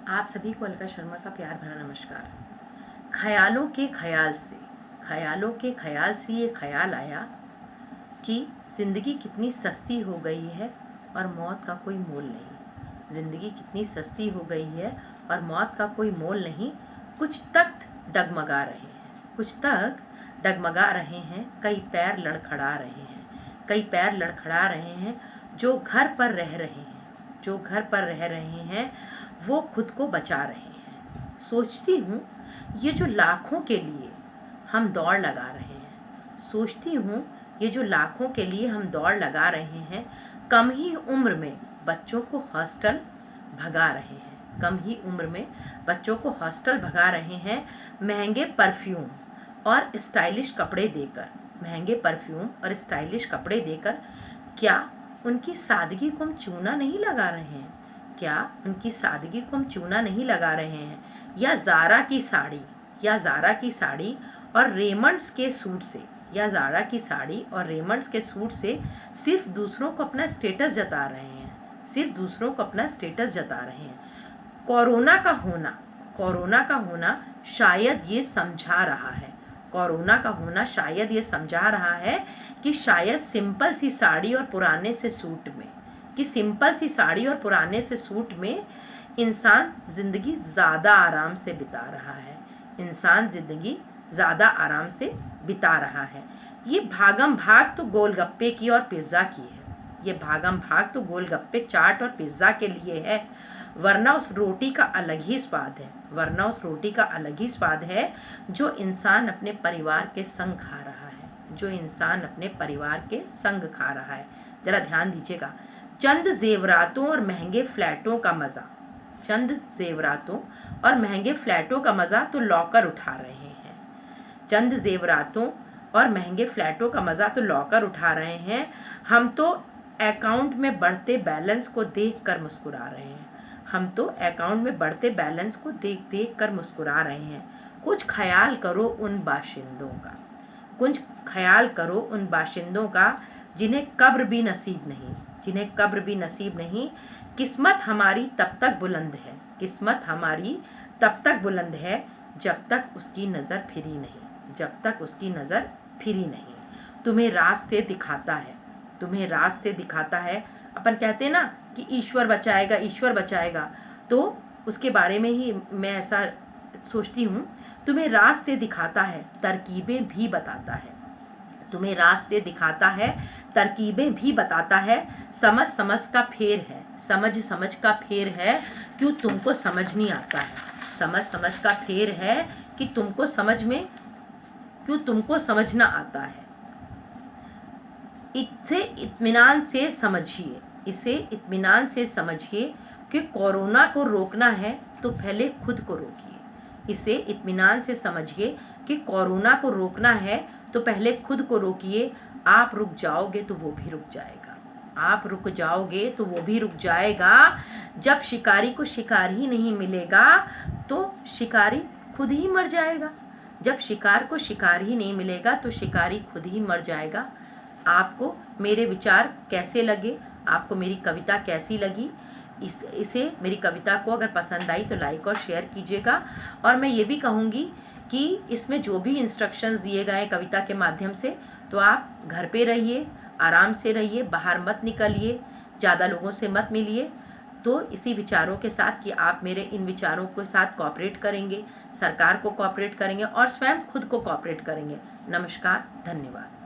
आप सभी को अलका शर्मा का प्यार भरा नमस्कार। ख्यालों के ख्याल से ये ख्याल आया कि ज़िंदगी कितनी सस्ती हो गई है और मौत का कोई मोल नहीं। ज़िंदगी कितनी सस्ती हो गई है और मौत का कोई मोल नहीं। कुछ तख्त डगमगा रहे हैं, कुछ तक डगमगा रहे हैं, कई पैर लड़खड़ा रहे हैं, कई पैर लड़खड़ा रहे हैं। जो घर पर रह रहे हैं, जो घर पर रह रहे हैं वो खुद को बचा रहे हैं। सोचती हूँ ये जो लाखों के लिए हम दौड़ लगा रहे हैं, सोचती हूँ ये जो लाखों के लिए हम दौड़ लगा रहे हैं, कम ही उम्र में बच्चों को हॉस्टल भगा रहे हैं, कम ही उम्र में बच्चों को हॉस्टल भगा रहे हैं। महंगे परफ्यूम और स्टाइलिश कपड़े देकर, महंगे परफ्यूम और स्टाइलिश कपड़े देकर क्या उनकी सादगी को हम चूना नहीं लगा रहे हैं? क्या उनकी सादगी को हम चूना नहीं लगा रहे हैं? या ज़ारा की साड़ी, या ज़ारा की साड़ी और रेमंड्स के सूट से, या ज़ारा की साड़ी और रेमंड्स के सूट से सिर्फ दूसरों को अपना स्टेटस जता रहे हैं, सिर्फ दूसरों को अपना स्टेटस जता रहे हैं। कोरोना का होना शायद ये समझा रहा है, कोरोना का होना शायद ये समझा रहा है कि शायद सिंपल सी साड़ी और पुराने से सूट में, कि सिंपल सी साड़ी और पुराने से सूट में इंसान ज़िंदगी ज़्यादा आराम से बिता रहा है, इंसान ज़िंदगी ज़्यादा आराम से बिता रहा है। ये भागम भाग तो गोलगप्पे की और पिज़्ज़ा की है, ये भागम भाग तो गोलगप्पे, चाट और पिज़्ज़ा के लिए है, वरना उस रोटी का अलग ही स्वाद है, वरना उस रोटी का अलग ही स्वाद है जो इंसान अपने परिवार के संग खा रहा है, जो इंसान अपने परिवार के संग खा रहा है। ज़रा ध्यान दीजिएगा। चंद जेवरातों और महंगे फ्लैटों का मज़ा, चंद जेवरातों और महंगे फ्लैटों का मज़ा तो लॉकर उठा रहे हैं, चंद जेवरातों और महंगे फ्लैटों का मज़ा तो लॉकर उठा रहे हैं। हम तो अकाउंट में बढ़ते बैलेंस को देख कर मुस्कुरा रहे हैं, हम तो अकाउंट में बढ़ते बैलेंस को देख देख कर मुस्कुरा रहे हैं। कुछ ख्याल करो उन बाशिंदों का, कुछ ख्याल करो उन बाशिंदों का जिन्हें कब्र भी नसीब नहीं, जिन्हें कब्र भी नसीब नहीं। किस्मत हमारी तब तक बुलंद है, किस्मत हमारी तब तक बुलंद है जब तक उसकी नज़र फिरी नहीं, जब तक उसकी नज़र फिरी नहीं। तुम्हें रास्ते दिखाता है, तुम्हें रास्ते दिखाता है। अपन कहते हैं ना कि ईश्वर बचाएगा, ईश्वर बचाएगा, तो उसके बारे में ही मैं ऐसा सोचती हूँ। तुम्हें रास्ते दिखाता है, तरकीबें भी बताता है, तुम्हें रास्ते दिखाता है, तरकीबें भी बताता है। समझ समझ का फेर है, समझ समझ का फेर है, क्यों तुमको समझ नहीं आता है। समझ समझ का फेर है कि तुमको समझ में, क्यों तुमको समझना आता है। इसे इत्मीनान से समझिए, इसे इत्मीनान से समझिए कि कोरोना को रोकना है तो पहले खुद को रोकिए। इसे इत्मीनान से समझिए कि कोरोना को रोकना है तो पहले खुद को रोकिए। आप रुक जाओगे तो वो भी रुक जाएगा, आप रुक जाओगे तो वो भी रुक जाएगा। जब शिकारी को शिकार ही नहीं मिलेगा तो शिकारी खुद ही मर जाएगा, जब शिकार को शिकार ही नहीं मिलेगा तो शिकारी खुद ही मर जाएगा। आपको मेरे विचार कैसे लगे, आपको मेरी कविता कैसी लगी? इसे मेरी कविता को अगर पसंद आई तो लाइक और शेयर कीजिएगा। और मैं ये भी कहूँगी कि इसमें जो भी इंस्ट्रक्शंस दिए गए कविता के माध्यम से, तो आप घर पे रहिए, आराम से रहिए, बाहर मत निकलिए, ज़्यादा लोगों से मत मिलिए। तो इसी विचारों के साथ कि आप मेरे इन विचारों के साथ कोऑपरेट करेंगे, सरकार को कोऑपरेट करेंगे और स्वयं खुद को कोऑपरेट करेंगे। नमस्कार, धन्यवाद।